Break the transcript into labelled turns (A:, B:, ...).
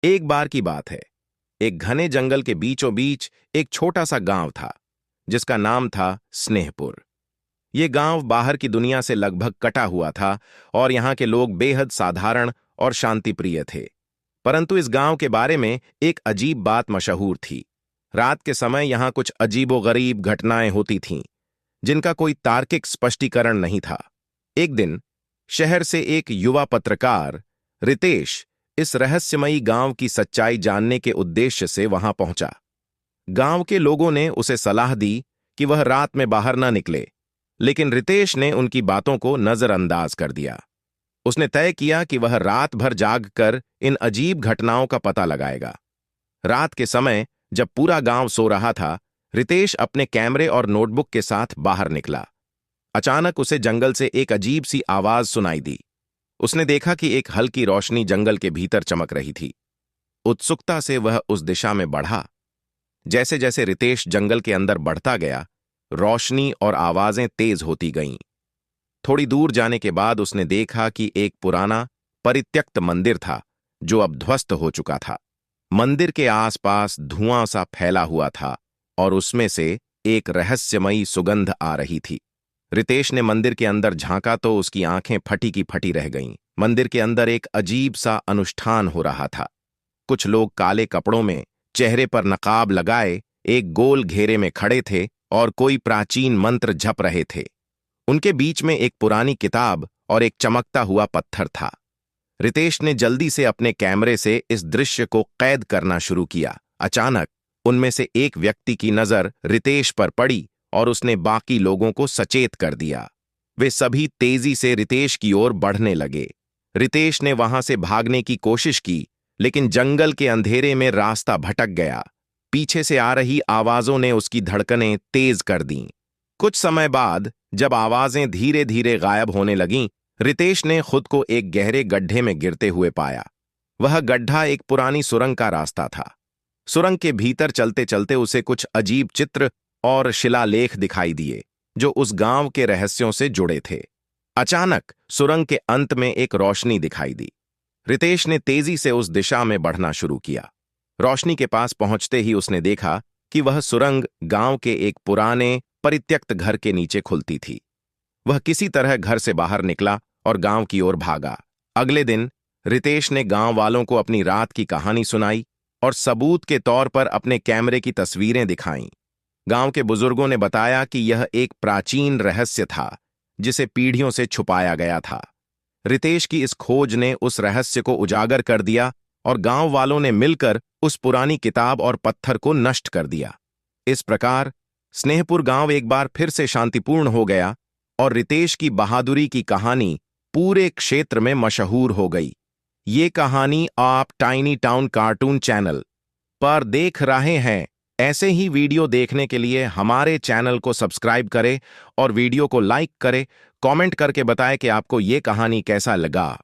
A: एक बार की बात है। एक घने जंगल के बीचों बीच एक छोटा सा गांव था जिसका नाम था स्नेहपुर। ये गांव बाहर की दुनिया से लगभग कटा हुआ था और यहाँ के लोग बेहद साधारण और शांतिप्रिय थे। परंतु इस गांव के बारे में एक अजीब बात मशहूर थी। रात के समय यहाँ कुछ अजीबोगरीब घटनाएं होती थीं जिनका कोई तार्किक स्पष्टीकरण नहीं था। एक दिन शहर से एक युवा पत्रकार रितेश इस रहस्यमयी गांव की सच्चाई जानने के उद्देश्य से वहां पहुंचा। गांव के लोगों ने उसे सलाह दी कि वह रात में बाहर न निकले, लेकिन रितेश ने उनकी बातों को नजरअंदाज कर दिया। उसने तय किया कि वह रात भर जागकर इन अजीब घटनाओं का पता लगाएगा। रात के समय जब पूरा गांव सो रहा था, रितेश अपने कैमरे और नोटबुक के साथ बाहर निकला। अचानक उसे जंगल से एक अजीब सी आवाज सुनाई दी। उसने देखा कि एक हल्की रोशनी जंगल के भीतर चमक रही थी। उत्सुकता से वह उस दिशा में बढ़ा। जैसे जैसे रितेश जंगल के अंदर बढ़ता गया, रोशनी और आवाजें तेज होती गईं। थोड़ी दूर जाने के बाद उसने देखा कि एक पुराना परित्यक्त मंदिर था जो अब ध्वस्त हो चुका था। मंदिर के आसपास धुआं सा फैला हुआ था और उसमें से एक रहस्यमयी सुगंध आ रही थी। रितेश ने मंदिर के अंदर झांका तो उसकी आंखें फटी की फटी रह गईं। मंदिर के अंदर एक अजीब सा अनुष्ठान हो रहा था। कुछ लोग काले कपड़ों में, चेहरे पर नकाब लगाए, एक गोल घेरे में खड़े थे और कोई प्राचीन मंत्र जप रहे थे। उनके बीच में एक पुरानी किताब और एक चमकता हुआ पत्थर था। रितेश ने जल्दी से अपने कैमरे से इस दृश्य को कैद करना शुरू किया। अचानक उनमें से एक व्यक्ति की नजर रितेश पर पड़ी और उसने बाकी लोगों को सचेत कर दिया। वे सभी तेजी से रितेश की ओर बढ़ने लगे। रितेश ने वहां से भागने की कोशिश की, लेकिन जंगल के अंधेरे में रास्ता भटक गया। पीछे से आ रही आवाजों ने उसकी धड़कनें तेज कर दीं। कुछ समय बाद जब आवाजें धीरे धीरे गायब होने लगीं, रितेश ने खुद को एक गहरे गड्ढे में गिरते हुए पाया। वह गड्ढा एक पुरानी सुरंग का रास्ता था। सुरंग के भीतर चलते चलते उसे कुछ अजीब चित्र और शिलालेख दिखाई दिए जो उस गांव के रहस्यों से जुड़े थे। अचानक सुरंग के अंत में एक रोशनी दिखाई दी। रितेश ने तेजी से उस दिशा में बढ़ना शुरू किया। रोशनी के पास पहुंचते ही उसने देखा कि वह सुरंग गांव के एक पुराने परित्यक्त घर के नीचे खुलती थी। वह किसी तरह घर से बाहर निकला और गांव की ओर भागा। अगले दिन रितेश ने गांव वालों को अपनी रात की कहानी सुनाई और सबूत के तौर पर अपने कैमरे की तस्वीरें दिखाईं। गांव के बुजुर्गों ने बताया कि यह एक प्राचीन रहस्य था जिसे पीढ़ियों से छुपाया गया था। रितेश की इस खोज ने उस रहस्य को उजागर कर दिया और गांव वालों ने मिलकर उस पुरानी किताब और पत्थर को नष्ट कर दिया। इस प्रकार स्नेहपुर गांव एक बार फिर से शांतिपूर्ण हो गया और रितेश की बहादुरी की कहानी पूरे क्षेत्र में मशहूर हो गई। ये कहानी आप टाइनी टाउन कार्टून चैनल पर देख रहे हैं। ऐसे ही वीडियो देखने के लिए हमारे चैनल को सब्सक्राइब करें और वीडियो को लाइक करें। कमेंट करके बताएं कि आपको ये कहानी कैसा लगा।